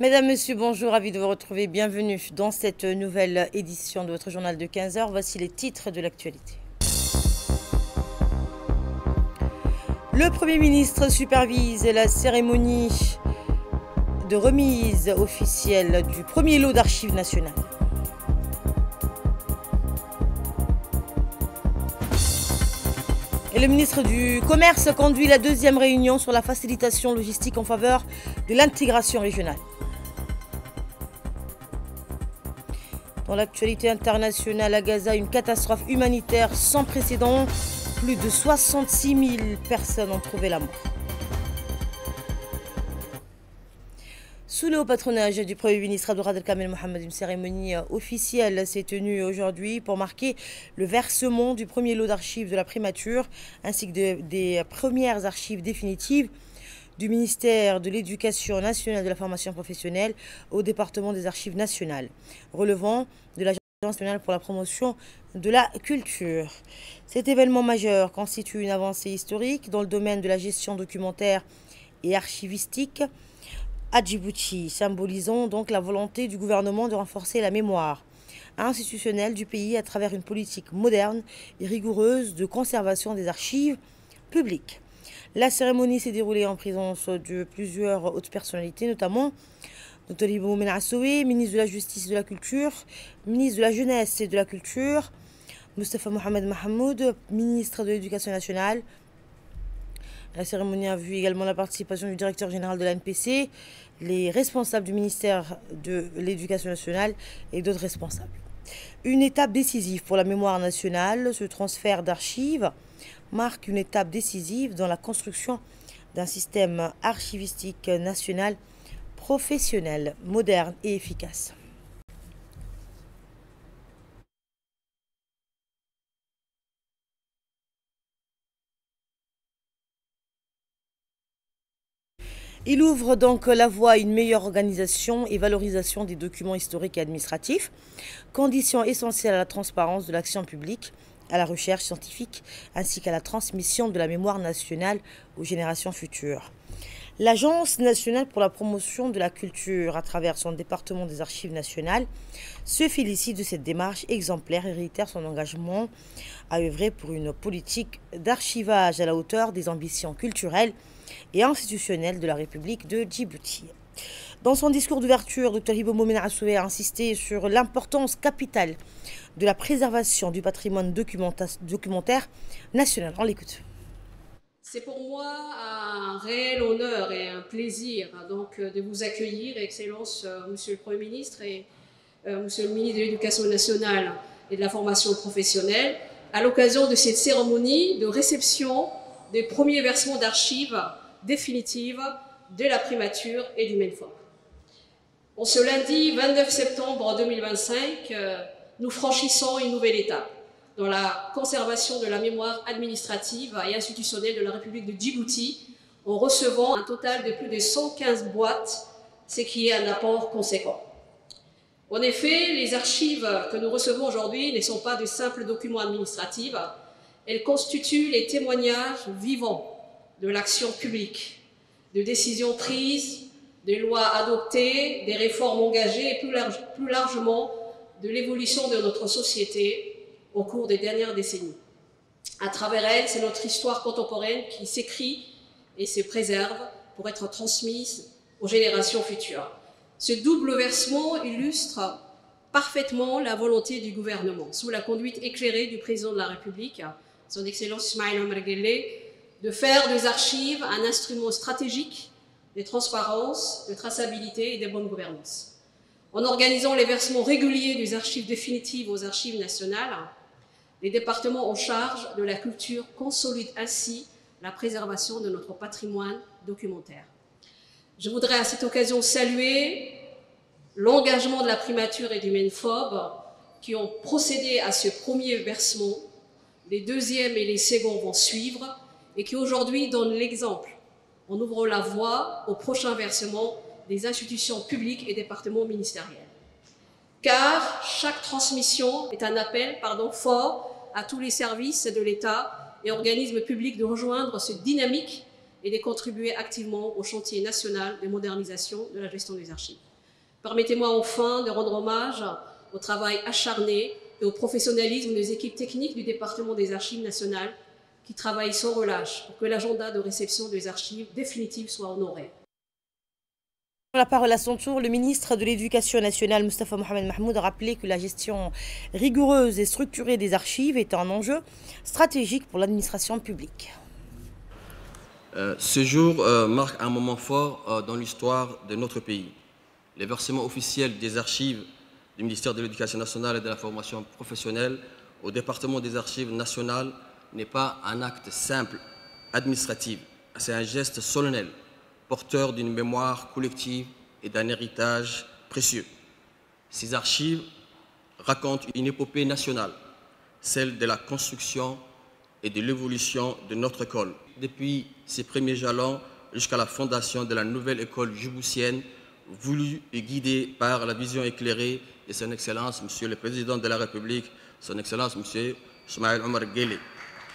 Mesdames, Messieurs, bonjour, ravi de vous retrouver. Bienvenue dans cette nouvelle édition de votre journal de 15 heures. Voici les titres de l'actualité. Le Premier ministre supervise la cérémonie de remise officielle du premier lot d'archives nationales. Et le ministre du Commerce conduit la deuxième réunion sur la facilitation logistique en faveur de l'intégration régionale. Dans l'actualité internationale à Gaza, une catastrophe humanitaire sans précédent. Plus de 66 000 personnes ont trouvé la mort. Sous le haut patronage du Premier ministre Abdelrahman El-Kamel Mohamed, une cérémonie officielle s'est tenue aujourd'hui pour marquer le versement du premier lot d'archives de la primature ainsi que des premières archives définitives du ministère de l'Éducation nationale et de la formation professionnelle au département des archives nationales, relevant de l'Agence nationale pour la promotion de la culture. Cet événement majeur constitue une avancée historique dans le domaine de la gestion documentaire et archivistique à Djibouti, symbolisant donc la volonté du gouvernement de renforcer la mémoire institutionnelle du pays à travers une politique moderne et rigoureuse de conservation des archives publiques. La cérémonie s'est déroulée en présence de plusieurs hautes personnalités, notamment Dr Ibo Moumen Assoué, ministre de la Justice et de la Culture, ministre de la Jeunesse et de la Culture, Moustapha Mohamed Mahmoud, ministre de l'Éducation nationale. La cérémonie a vu également la participation du directeur général de l'ANPC, les responsables du ministère de l'Éducation nationale et d'autres responsables. Une étape décisive pour la mémoire nationale, ce transfert d'archives marque une étape décisive dans la construction d'un système archivistique national professionnel, moderne et efficace. Il ouvre donc la voie à une meilleure organisation et valorisation des documents historiques et administratifs, condition essentielle à la transparence de l'action publique, à la recherche scientifique ainsi qu'à la transmission de la mémoire nationale aux générations futures. L'Agence nationale pour la promotion de la culture, à travers son département des archives nationales, se félicite de cette démarche exemplaire et réitère son engagement à œuvrer pour une politique d'archivage à la hauteur des ambitions culturelles et institutionnelles de la République de Djibouti. Dans son discours d'ouverture, Dr Ibo Moumen Assoué a insisté sur l'importance capitale de la préservation du patrimoine documentaire national. On l'écoute. C'est pour moi un réel honneur et un plaisir donc, de vous accueillir, Excellence, Monsieur le Premier ministre et Monsieur le ministre de l'Éducation nationale et de la formation professionnelle, à l'occasion de cette cérémonie de réception des premiers versements d'archives définitives de la primature et du MENFOP. En ce lundi 29 septembre 2025, nous franchissons une nouvelle étape dans la conservation de la mémoire administrative et institutionnelle de la République de Djibouti, en recevant un total de plus de 115 boîtes, ce qui est un apport conséquent. En effet, les archives que nous recevons aujourd'hui ne sont pas de simples documents administratifs, elles constituent les témoignages vivants de l'action publique, de décisions prises, des lois adoptées, des réformes engagées et plus largement de l'évolution de notre société au cours des dernières décennies. À travers elle, c'est notre histoire contemporaine qui s'écrit et se préserve pour être transmise aux générations futures. Ce double versement illustre parfaitement la volonté du gouvernement, sous la conduite éclairée du président de la République, son Excellence Ismaïl Omar Guelleh, de faire des archives un instrument stratégique de transparence, de traçabilité et de bonne gouvernance. En organisant les versements réguliers des archives définitives aux archives nationales, les départements en charge de la culture consolident ainsi la préservation de notre patrimoine documentaire. Je voudrais à cette occasion saluer l'engagement de la primature et du MENFOB qui ont procédé à ce premier versement. Les deuxièmes et les seconds vont suivre et qui aujourd'hui donnent l'exemple en ouvrant la voie au prochain versement des institutions publiques et départements ministériels. Car chaque transmission est un appel fort à tous les services de l'État et organismes publics de rejoindre cette dynamique et de contribuer activement au chantier national de modernisation de la gestion des archives. Permettez-moi enfin de rendre hommage au travail acharné et au professionnalisme des équipes techniques du département des Archives nationales qui travaillent sans relâche pour que l'agenda de réception des archives définitives soit honoré. La parole à son tour, le ministre de l'Éducation nationale, Moustapha Mohamed Mahmoud, a rappelé que la gestion rigoureuse et structurée des archives est un enjeu stratégique pour l'administration publique. Ce jour marque un moment fort dans l'histoire de notre pays. Les versements officiels des archives du ministère de l'Éducation nationale et de la formation professionnelle au département des archives nationales n'est pas un acte simple, administratif. C'est un geste solennel, porteur d'une mémoire collective et d'un héritage précieux. Ces archives racontent une épopée nationale, celle de la construction et de l'évolution de notre école. Depuis ses premiers jalons jusqu'à la fondation de la nouvelle école djiboutienne, voulue et guidée par la vision éclairée de son Excellence, Monsieur le Président de la République, son Excellence, Monsieur Ismaël Omar Guelleh.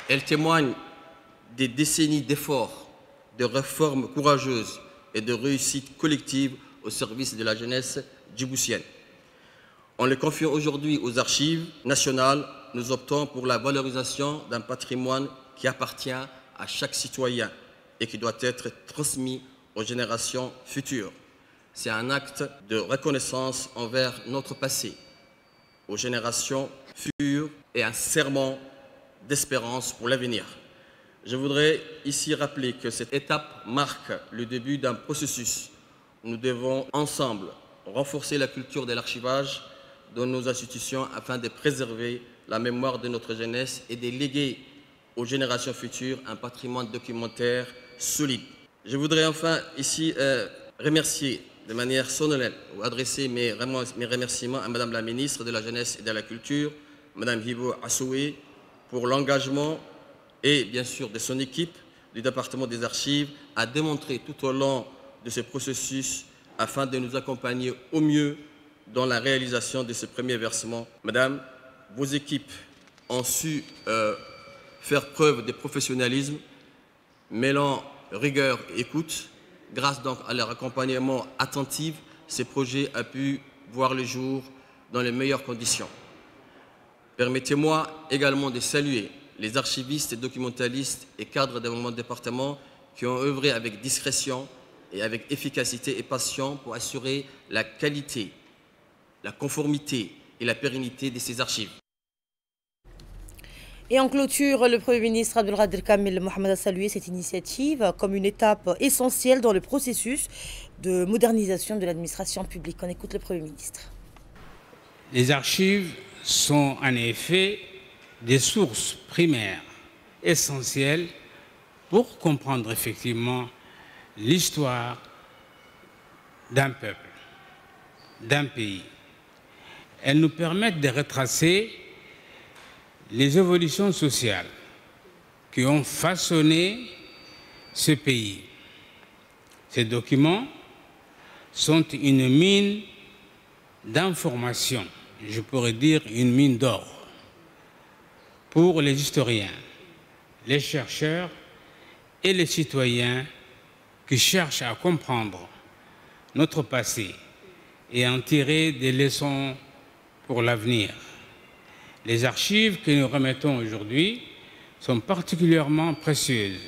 Elle témoigne des décennies d'efforts, de réformes courageuses et de réussites collectives au service de la jeunesse djiboutienne. En les confiant aujourd'hui aux archives nationales, nous optons pour la valorisation d'un patrimoine qui appartient à chaque citoyen et qui doit être transmis aux générations futures. C'est un acte de reconnaissance envers notre passé, aux générations futures et un serment d'espérance pour l'avenir. Je voudrais ici rappeler que cette étape marque le début d'un processus. Nous devons ensemble renforcer la culture de l'archivage dans nos institutions afin de préserver la mémoire de notre jeunesse et de léguer aux générations futures un patrimoine documentaire solide. Je voudrais enfin ici remercier de manière solennelle ou adresser mes remerciements à Madame la ministre de la Jeunesse et de la Culture, Madame Hibo Assoué, pour l'engagement et bien sûr de son équipe du département des archives à démontrer tout au long de ce processus afin de nous accompagner au mieux dans la réalisation de ce premier versement. Madame, vos équipes ont su faire preuve de professionnalisme, mêlant rigueur et écoute. Grâce donc à leur accompagnement attentif, ces projets ont pu voir le jour dans les meilleures conditions. Permettez-moi également de saluer les archivistes et documentalistes et cadres de mon département qui ont œuvré avec discrétion et avec efficacité et passion pour assurer la qualité, la conformité et la pérennité de ces archives. Et en clôture, le Premier ministre Abdelkader Kamel Mohamed a salué cette initiative comme une étape essentielle dans le processus de modernisation de l'administration publique. On écoute le Premier ministre. Les archives sont en effet des sources primaires essentielles pour comprendre effectivement l'histoire d'un peuple, d'un pays. Elles nous permettent de retracer les évolutions sociales qui ont façonné ce pays. Ces documents sont une mine d'informations, je pourrais dire une mine d'or, pour les historiens, les chercheurs et les citoyens qui cherchent à comprendre notre passé et en tirer des leçons pour l'avenir. Les archives que nous remettons aujourd'hui sont particulièrement précieuses.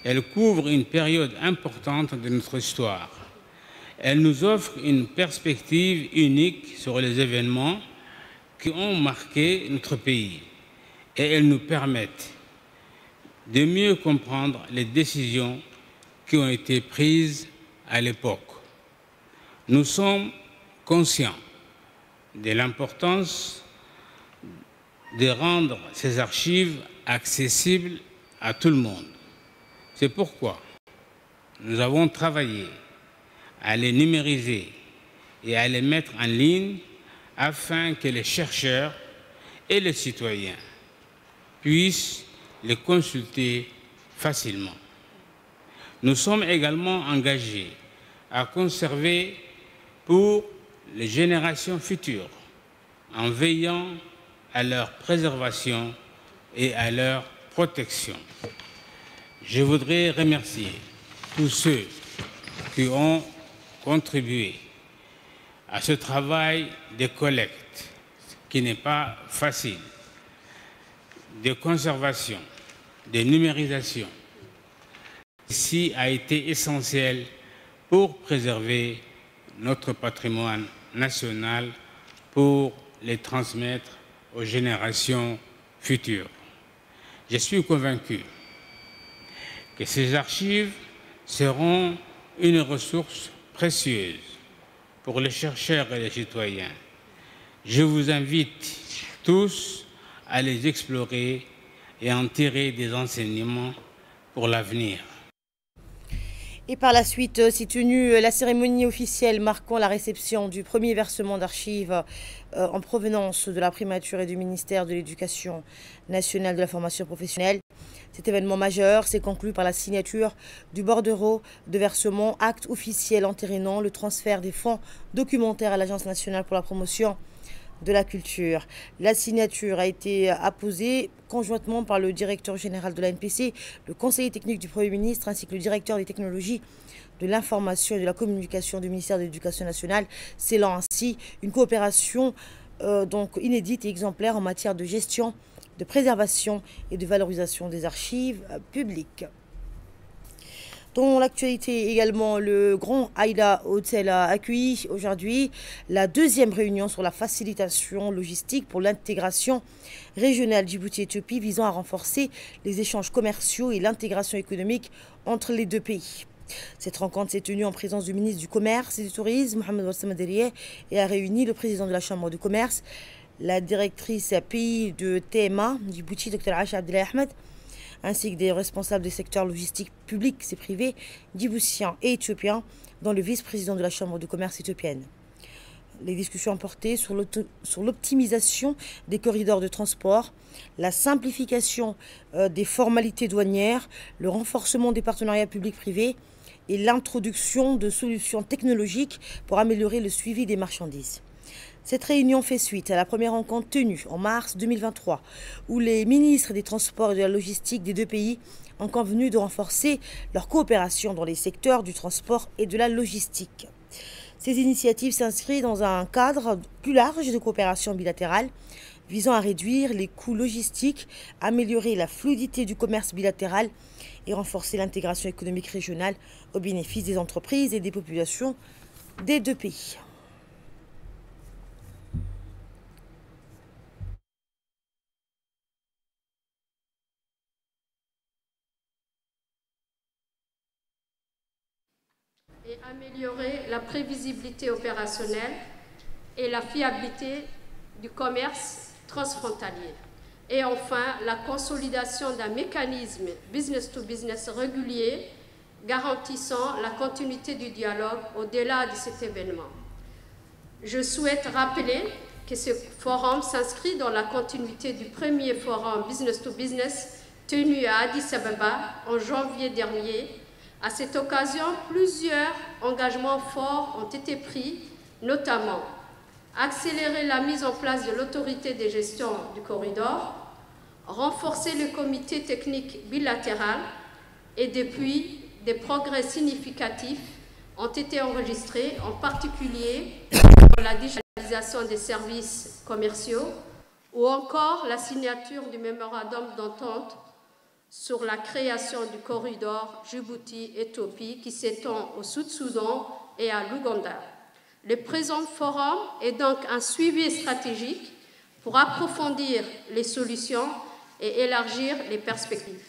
Elles couvrent une période importante de notre histoire. Elles nous offrent une perspective unique sur les événements qui ont marqué notre pays et elles nous permettent de mieux comprendre les décisions qui ont été prises à l'époque. Nous sommes conscients de l'importance de rendre ces archives accessibles à tout le monde. C'est pourquoi nous avons travaillé à les numériser et à les mettre en ligne afin que les chercheurs et les citoyens puissent les consulter facilement. Nous sommes également engagés à conserver pour les générations futures en veillant à leur préservation et à leur protection. Je voudrais remercier tous ceux qui ont contribué à ce travail de collecte qui n'est pas facile, de conservation, de numérisation. Ceci a été essentiel pour préserver notre patrimoine national, pour les transmettre aux générations futures. Je suis convaincu que ces archives seront une ressource précieuse pour les chercheurs et les citoyens. Je vous invite tous à les explorer et en tirer des enseignements pour l'avenir. Et par la suite, s'est tenue la cérémonie officielle marquant la réception du premier versement d'archives en provenance de la primature et du ministère de l'Éducation nationale de la formation professionnelle. Cet événement majeur s'est conclu par la signature du bordereau de versement, acte officiel entérinant le transfert des fonds documentaires à l'Agence nationale pour la promotion de la culture. La signature a été apposée conjointement par le directeur général de l'ANPC, le conseiller technique du Premier ministre ainsi que le directeur des technologies de l'information et de la communication du ministère de l'Éducation nationale, scellant ainsi une coopération donc inédite et exemplaire en matière de gestion, de préservation et de valorisation des archives publiques. Dans l'actualité également, le Grand Aïda Hotel a accueilli aujourd'hui la deuxième réunion sur la facilitation logistique pour l'intégration régionale Djibouti-Éthiopie visant à renforcer les échanges commerciaux et l'intégration économique entre les deux pays. Cette rencontre s'est tenue en présence du ministre du Commerce et du Tourisme, Mohamed Wassam Aderieh, et a réuni le président de la Chambre de commerce, la directrice pays de TMA, Djibouti, Dr Acha Abdellah Ahmed, ainsi que des responsables des secteurs logistiques publics et privés, djiboutiens et éthiopiens, dont le vice-président de la Chambre de commerce éthiopienne. Les discussions ont porté sur l'optimisation des corridors de transport, la simplification des formalités douanières, le renforcement des partenariats publics-privés et l'introduction de solutions technologiques pour améliorer le suivi des marchandises. Cette réunion fait suite à la première rencontre tenue en mars 2023, où les ministres des Transports et de la Logistique des deux pays ont convenu de renforcer leur coopération dans les secteurs du transport et de la logistique. Ces initiatives s'inscrivent dans un cadre plus large de coopération bilatérale visant à réduire les coûts logistiques, améliorer la fluidité du commerce bilatéral et renforcer l'intégration économique régionale au bénéfice des entreprises et des populations des deux pays. Et améliorer la prévisibilité opérationnelle et la fiabilité du commerce transfrontalier. Et enfin, la consolidation d'un mécanisme business-to-business régulier garantissant la continuité du dialogue au-delà de cet événement. Je souhaite rappeler que ce forum s'inscrit dans la continuité du premier forum business-to-business tenu à Addis Abeba en janvier dernier. À cette occasion, plusieurs engagements forts ont été pris, notamment accélérer la mise en place de l'autorité de gestion du corridor, renforcer le comité technique bilatéral et depuis, des progrès significatifs ont été enregistrés, en particulier dans la digitalisation des services commerciaux ou encore la signature du mémorandum d'entente sur la création du corridor Djibouti-Éthiopie qui s'étend au Sud-Soudan et à l'Ouganda. Le présent forum est donc un suivi stratégique pour approfondir les solutions et élargir les perspectives.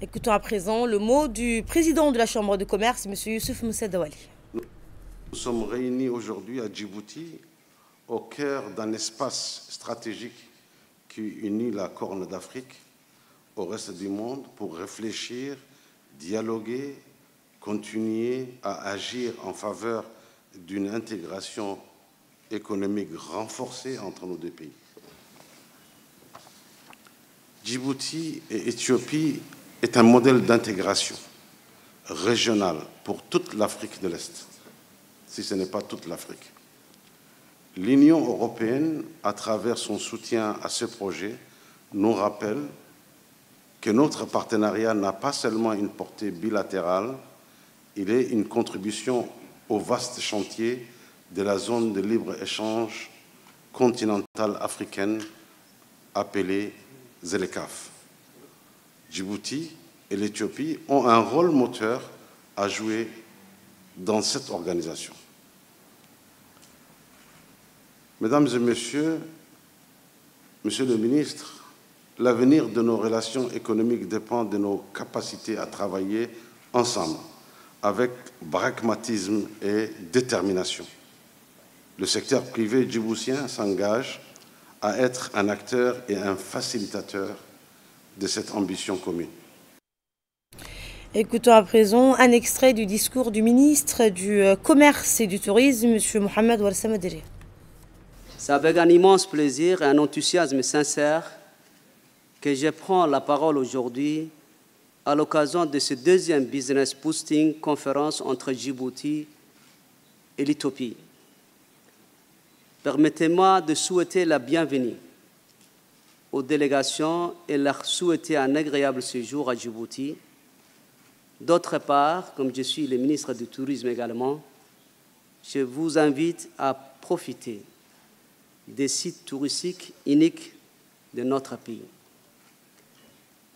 Écoutons à présent le mot du président de la Chambre de commerce, M. Youssouf Moussa Dawali. Nous sommes réunis aujourd'hui à Djibouti, au cœur d'un espace stratégique qui unit la Corne d'Afrique au reste du monde pour réfléchir, dialoguer, continuer à agir en faveur d'une intégration économique renforcée entre nos deux pays. Djibouti et Éthiopie est un modèle d'intégration régionale pour toute l'Afrique de l'Est, si ce n'est pas toute l'Afrique. L'Union européenne, à travers son soutien à ce projet, nous rappelle que notre partenariat n'a pas seulement une portée bilatérale, il est une contribution au vaste chantier de la zone de libre-échange continentale africaine appelée ZLECAf. Djibouti et l'Éthiopie ont un rôle moteur à jouer dans cette organisation. Mesdames et messieurs, Monsieur le ministre, l'avenir de nos relations économiques dépend de nos capacités à travailler ensemble, avec pragmatisme et détermination. Le secteur privé djiboutien s'engage à être un acteur et un facilitateur de cette ambition commune. Écoutons à présent un extrait du discours du ministre du Commerce et du Tourisme, M. Mohamed Warsamadiri. C'est avec un immense plaisir et un enthousiasme sincère que je prends la parole aujourd'hui à l'occasion de ce deuxième Business Boosting conférence entre Djibouti et l'Éthiopie. Permettez-moi de souhaiter la bienvenue aux délégations et leur souhaiter un agréable séjour à Djibouti. D'autre part, comme je suis le ministre du Tourisme également, je vous invite à profiter des sites touristiques uniques de notre pays.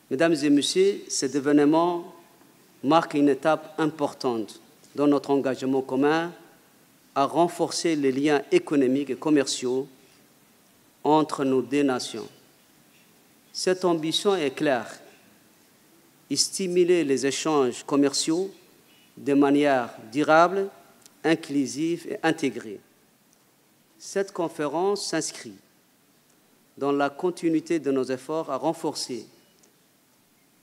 Mesdames et messieurs, cet événement marque une étape importante dans notre engagement commun à renforcer les liens économiques et commerciaux entre nos deux nations. Cette ambition est claire, stimuler les échanges commerciaux de manière durable, inclusive et intégrée. Cette conférence s'inscrit dans la continuité de nos efforts à renforcer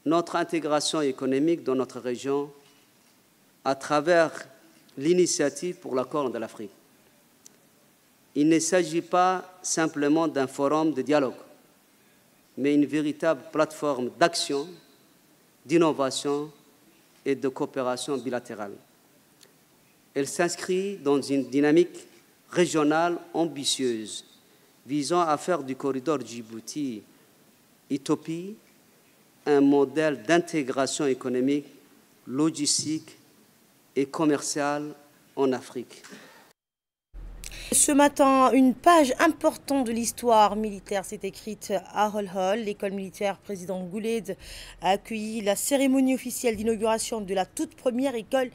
notre intégration économique dans notre région à travers l'initiative pour la Corne de l'Afrique. Il ne s'agit pas simplement d'un forum de dialogue, mais une véritable plateforme d'action, d'innovation et de coopération bilatérale. Elle s'inscrit dans une dynamique régionale ambitieuse visant à faire du corridor Djibouti-Éthiopie un modèle d'intégration économique, logistique et commerciale en Afrique. Ce matin, une page importante de l'histoire militaire s'est écrite à Holhol. L'école militaire président Gouled a accueilli la cérémonie officielle d'inauguration de la toute première école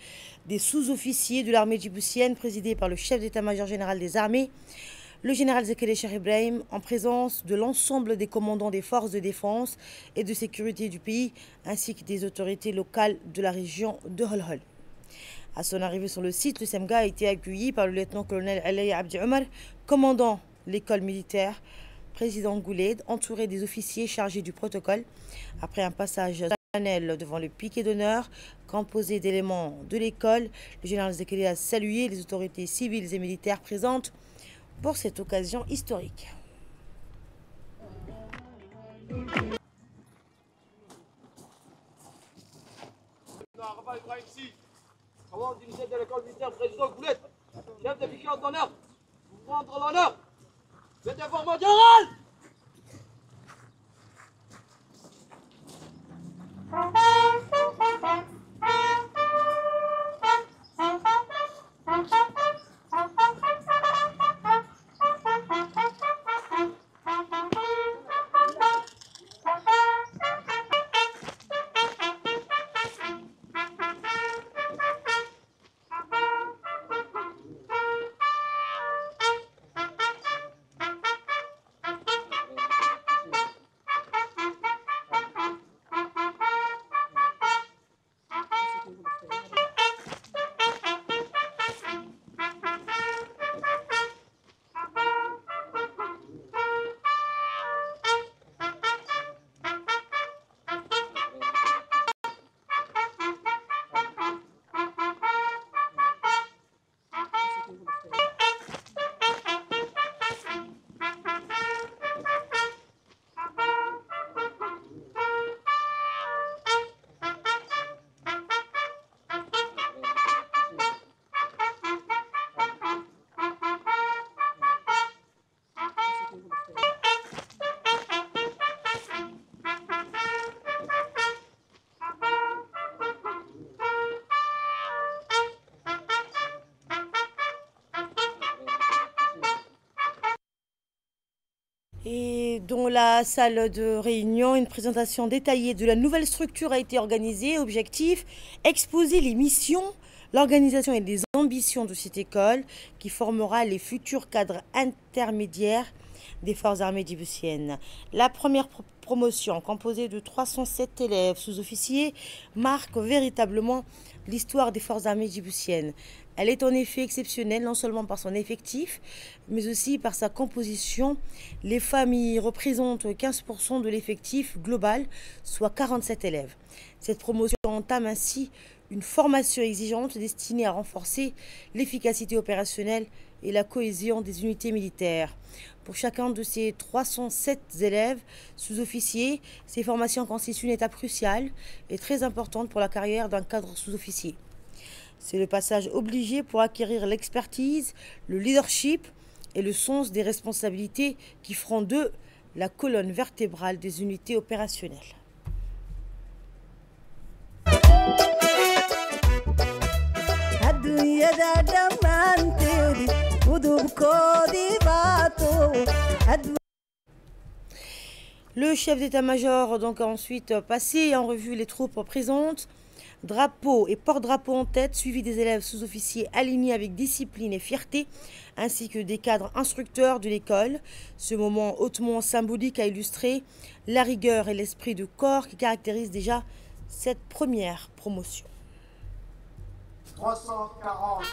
des sous-officiers de l'armée djiboutienne présidée par le chef d'état-major général des armées, le général Zakaria Cheikh Ibrahim, en présence de l'ensemble des commandants des forces de défense et de sécurité du pays, ainsi que des autorités locales de la région de Holhol. À son arrivée sur le site, le SEMGA a été accueilli par le lieutenant-colonel Alay Abdi Omar, commandant l'école militaire, président Gouled, entouré des officiers chargés du protocole. Après un passage solennel devant le piquet d'honneur, composé d'éléments de l'école, le général Zakaria a salué les autorités civiles et militaires présentes pour cette occasion historique. Commande du chef de l'école militaire, président Gouled, chef de piquet d'honneur, vous rendre l'honneur. C'est information générale. Et dans la salle de réunion, une présentation détaillée de la nouvelle structure a été organisée. Objectif, exposer les missions, l'organisation et les ambitions de cette école qui formera les futurs cadres intermédiaires des forces armées djiboutiennes. La première promotion, composée de 307 élèves sous-officiers, marque véritablement l'histoire des forces armées djiboutiennes. Elle est en effet exceptionnelle, non seulement par son effectif, mais aussi par sa composition. Les familles représentent 15% de l'effectif global, soit 47 élèves. Cette promotion entame ainsi une formation exigeante destinée à renforcer l'efficacité opérationnelle et la cohésion des unités militaires. Pour chacun de ces 307 élèves sous-officiers, ces formations constituent une étape cruciale et très importante pour la carrière d'un cadre sous-officier. C'est le passage obligé pour acquérir l'expertise, le leadership et le sens des responsabilités qui feront d'eux la colonne vertébrale des unités opérationnelles. Le chef d'état-major donc a ensuite passé en revue les troupes présentes, drapeau et porte-drapeau en tête, suivi des élèves sous-officiers alignés avec discipline et fierté, ainsi que des cadres instructeurs de l'école. Ce moment hautement symbolique a illustré la rigueur et l'esprit de corps qui caractérisent déjà cette première promotion. 340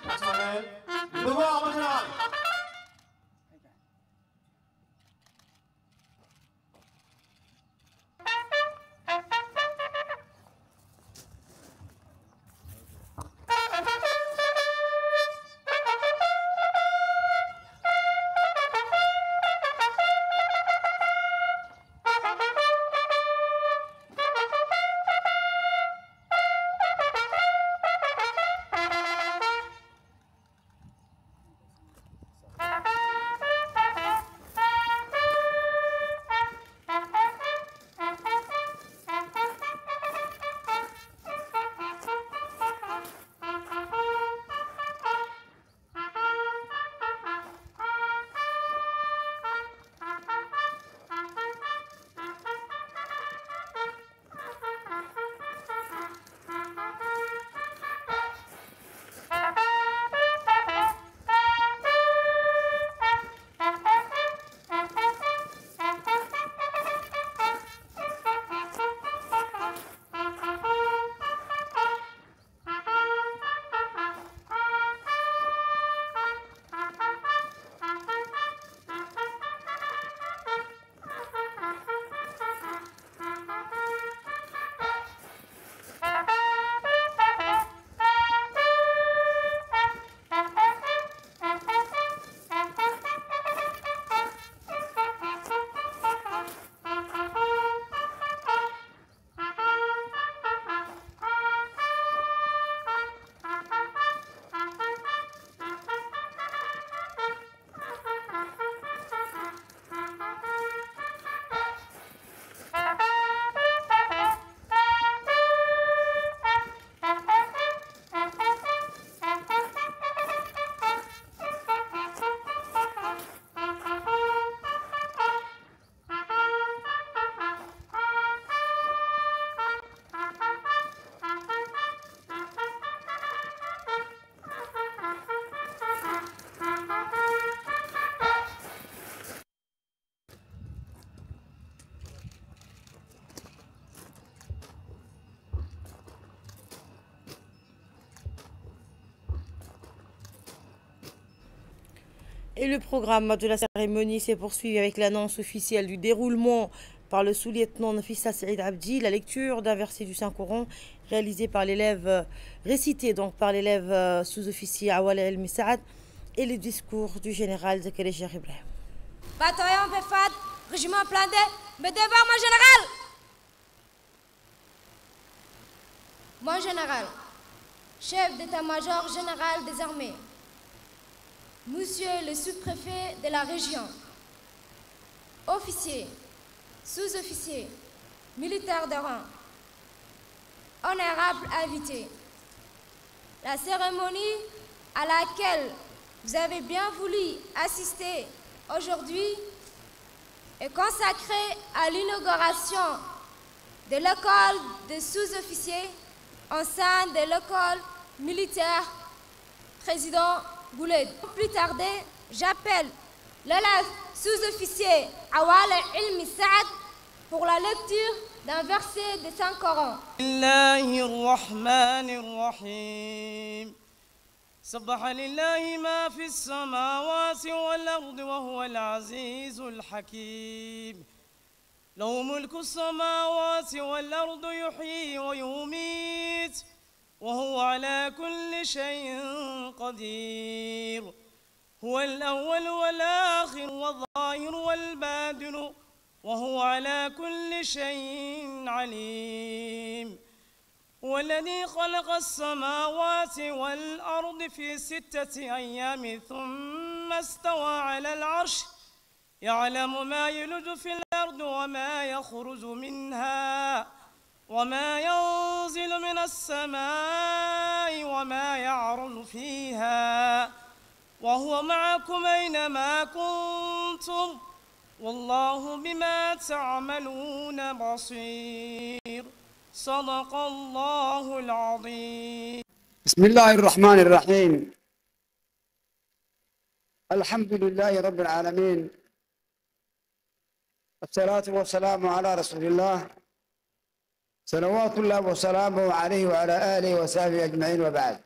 personnels. Devoir, mon général. Et le programme de la cérémonie s'est poursuivi avec l'annonce officielle du déroulement par le sous-lieutenant Nafissa Saïd Abdi, la lecture d'un verset du Saint-Coran réalisé par l'élève, récité donc par l'élève sous-officier Awal El Missaad et le discours du général Zakaria Cheikh Ibrahim. Bataillon Befad, régiment Plandé, mes devoirs, mon général. Mon général, chef d'état-major général des armées, monsieur le sous-préfet de la région, officiers, sous-officiers, militaires de rang, honorables invités, la cérémonie à laquelle vous avez bien voulu assister aujourd'hui est consacré à l'inauguration de l'école des sous-officiers au sein de l'école militaire président Gouled. Sans plus tarder, j'appelle l'élève sous-officier Awal Ilmi Saad pour la lecture d'un verset du Saint-Coran. سبح لله ما في السماوات والأرض وهو العزيز الحكيم له ملك السماوات والأرض يحيي ويميت وهو على كل شيء قدير هو الأول والآخر والظاهر والباطن وهو على كل شيء عليم هو الذي خلق السماوات والأرض في 6 أيام ثم استوى على العرش يعلم ما يلج في الأرض وما يخرج منها وما ينزل من السماء وما يعرج فيها وهو معكم أينما كنتم والله بما تعملون بصير صدق الله العظيم. بسم الله الرحمن الرحيم. الحمد لله رب العالمين، الصلاة والسلام على رسول الله صلوات الله وسلامه عليه وعلى آله وصحبه أجمعين وبعد.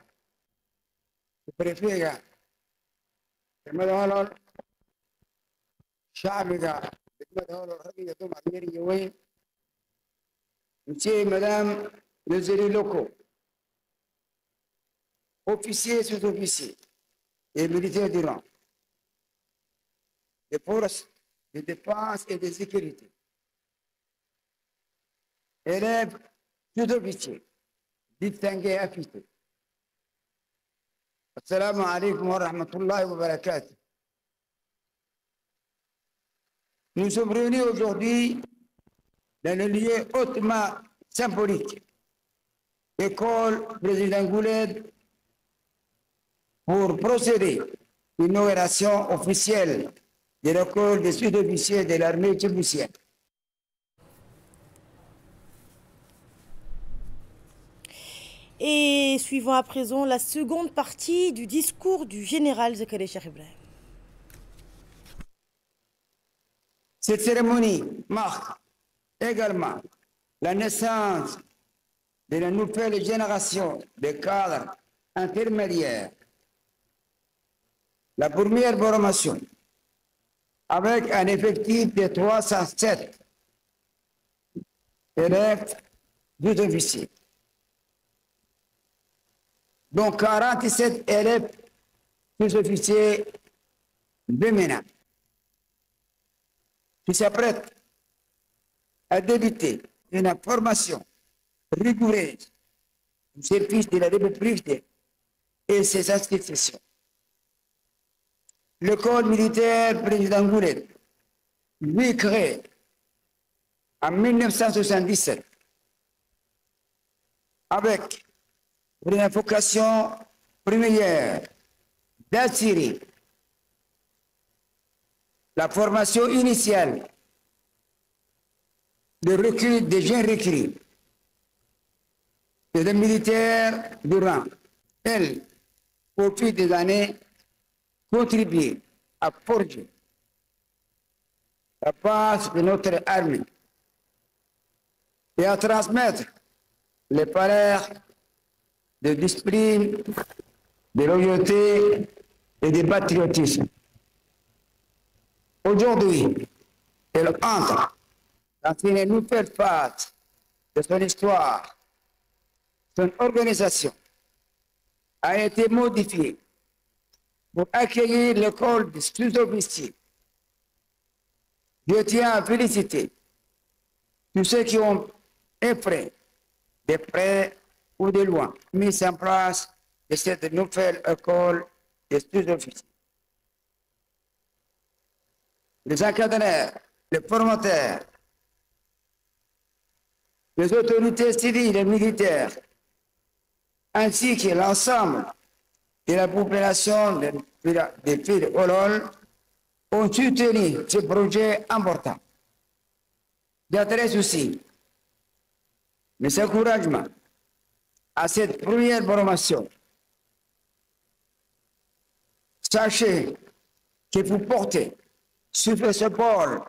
بريفيغا المدهول شعبك المدهول الرقية دوم عميري وين Monsieur et Madame les élus locaux, officiers et sous-officiers et militaires du rang, des forces de défense et de sécurité, élèves sous-officiers, distingués et affectés. Assalamu alaikum wa rahmatullahi wa barakatuh. Nous sommes réunis aujourd'hui dans le lieu hautement symbolique, l'école président Gouled, pour procéder à l'inauguration officielle de l'école des sous-officiers de l'armée tchétchène. Et suivons à présent la seconde partie du discours du général Zakaria Cheikh Ibrahim. Cette cérémonie marque également la naissance de la nouvelle génération de cadres intermédiaires. La première formation, avec un effectif de 307 élèves sous-officiers, dont 47 élèves sous-officiers féminins, qui s'apprêtent à débuter une formation rigoureuse au service de la République et ses institutions. L'école militaire président Gouled, lui créée en 1977, avec une vocation première d'assurer la formation initiale de recul des jeunes recrues et des militaires du rang. Elle, au fil des années, contribue à forger la base de notre armée et à transmettre les valeurs de discipline, de loyauté et de patriotisme. Aujourd'hui, elle entre dans une nouvelle phase de son histoire. Son organisation a été modifiée pour accueillir l'école des sous-officiers. Je tiens à féliciter tous ceux qui ont œuvré de près ou de loin mis en place de cette nouvelle école des sous-officiers. Les encadreurs, les formateurs, les autorités civiles et militaires, ainsi que l'ensemble de la population des Filles Olol ont soutenu ce projet important. J'adresse aussi mes encouragements à cette première promotion. Sachez que vous portez sur ce pôle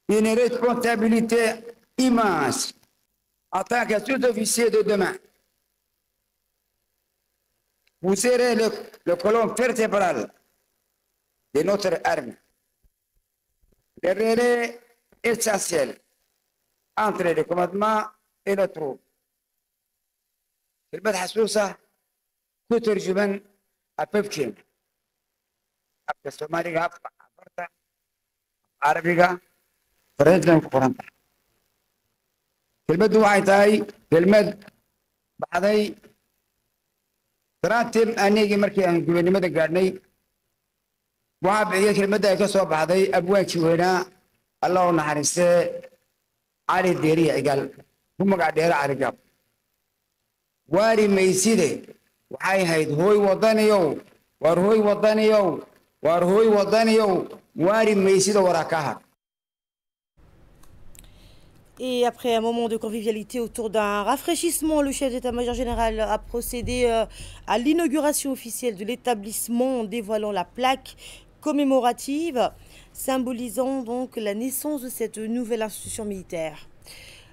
une responsabilité immense en tant que sous-officier de demain. Vous serez le colonne vertébrale de notre armée, le relais essentiel entre le commandement et le troupe. كلمة حسوسة كترجمن أببكين أبدا سومالي غاب أبرتا عربي غا فرنسا فرنسا كلمة دواعي تاي كلمة بعدي تراتب أنيجي مركي أن جبني مدة قارني وعب هي كلمة ده كسر بعدي أبوك شوينا الله نحرسه على الديري عقل هم قاعد يرى على الجاب واري ميسيده وحي هيد هوي وطنيو وارهوي وطنيو وارهوي وطنيو واري ميسيده وراكها. Et après un moment de convivialité autour d'un rafraîchissement, le chef d'état-major général a procédé à l'inauguration officielle de l'établissement en dévoilant la plaque commémorative symbolisant donc la naissance de cette nouvelle institution militaire.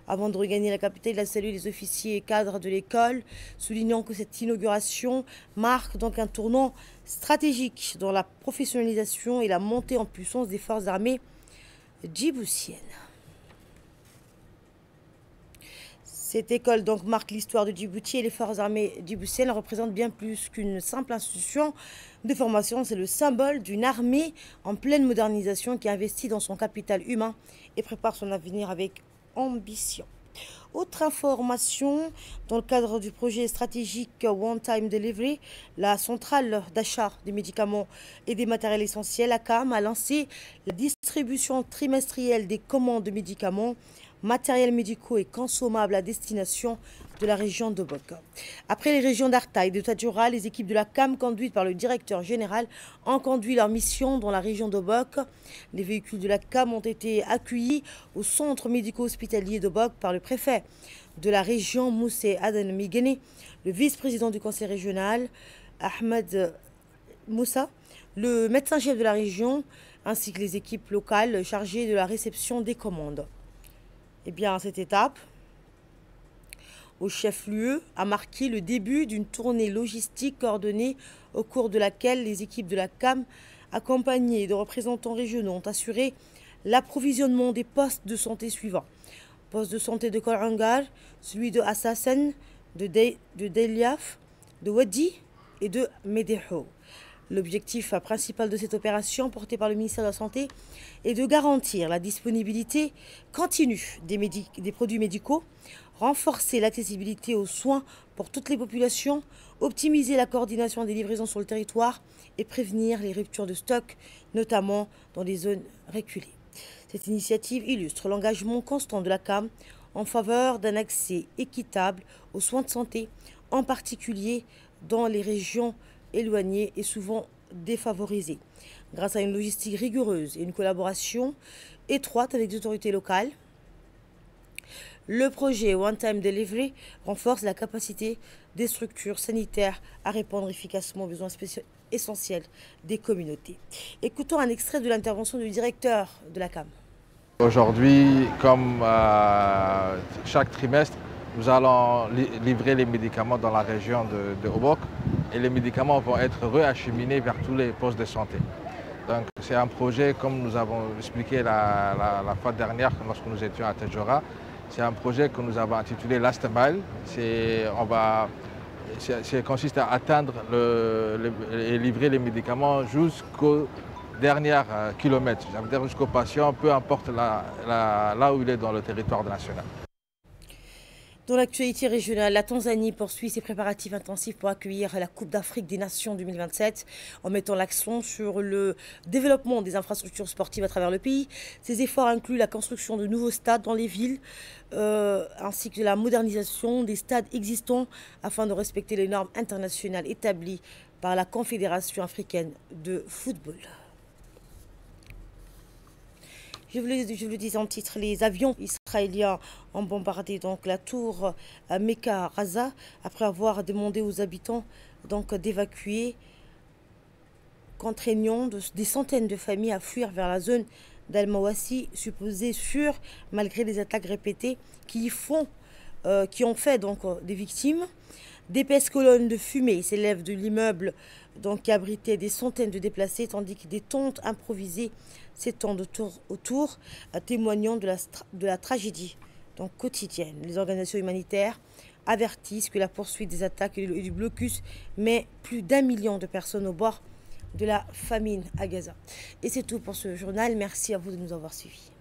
Avant de regagner la capitale, il a salué les officiers et cadres de l'école, soulignant que cette inauguration marque donc un tournant stratégique dans la professionnalisation et la montée en puissance des forces armées djiboutiennes. Cette école donc marque l'histoire de Djibouti et les forces armées djiboutiennes représentent bien plus qu'une simple institution de formation. C'est le symbole d'une armée en pleine modernisation qui investit dans son capital humain et prépare son avenir avec ambition. Autre information, dans le cadre du projet stratégique One Time Delivery, la centrale d'achat des médicaments et des matériels essentiels, ACAM, a lancé la distribution trimestrielle des commandes de médicaments, matériels médicaux et consommables à destination de la région d'Obok. Après les régions d'Arta et de Tadjoura, les équipes de la CAM conduites par le directeur général ont conduit leur mission dans la région d'Obok. Les véhicules de la CAM ont été accueillis au centre médico-hospitalier d'Obok par le préfet de la région Moussé Aden Migene, le vice-président du conseil régional Ahmed Moussa, le médecin-chef de la région ainsi que les équipes locales chargées de la réception des commandes. Eh bien, cette étape au chef-lieu a marqué le début d'une tournée logistique coordonnée au cours de laquelle les équipes de la CAM, accompagnées de représentants régionaux, ont assuré l'approvisionnement des postes de santé suivants. Poste de santé de Korangar, celui de Assassin, de Deliaf, de Wadi et de Medeho. L'objectif principal de cette opération, portée par le ministère de la Santé, est de garantir la disponibilité continue des produits médicaux, renforcer l'accessibilité aux soins pour toutes les populations, optimiser la coordination des livraisons sur le territoire et prévenir les ruptures de stock, notamment dans les zones reculées. Cette initiative illustre l'engagement constant de la CAM en faveur d'un accès équitable aux soins de santé, en particulier dans les régions éloignées et souvent défavorisées. Grâce à une logistique rigoureuse et une collaboration étroite avec les autorités locales, le projet One Time Delivery renforce la capacité des structures sanitaires à répondre efficacement aux besoins essentiels des communautés. Écoutons un extrait de l'intervention du directeur de la CAM. Aujourd'hui, comme chaque trimestre, nous allons livrer les médicaments dans la région de Obok et les médicaments vont être réacheminés vers tous les postes de santé. Donc c'est un projet, comme nous avons expliqué la fois dernière lorsque nous étions à Tadjoura, c'est un projet que nous avons intitulé Last Mile. Ça consiste à atteindre et livrer les médicaments jusqu'au dernier kilomètre, ça veut dire jusqu'au patient, peu importe là où il est dans le territoire national. Dans l'actualité régionale, la Tanzanie poursuit ses préparatifs intensifs pour accueillir la Coupe d'Afrique des Nations 2027 en mettant l'accent sur le développement des infrastructures sportives à travers le pays. Ces efforts incluent la construction de nouveaux stades dans les villes ainsi que la modernisation des stades existants afin de respecter les normes internationales établies par la Confédération africaine de football. Je vous le disais en titre, les avions israéliens ont bombardé donc la tour Mecca Gaza après avoir demandé aux habitants donc d'évacuer, contraignant des centaines de familles à fuir vers la zone d'Al-Mawasi, supposée sûre malgré les attaques répétées qui ont fait donc des victimes. D'épaisses colonnes de fumée s'élèvent de l'immeuble qui abritait des centaines de déplacés, tandis que des tentes improvisées s'étendent autour, témoignant de la tragédie quotidienne. Les organisations humanitaires avertissent que la poursuite des attaques et du blocus met plus d'1 million de personnes au bord de la famine à Gaza. Et c'est tout pour ce journal. Merci à vous de nous avoir suivis.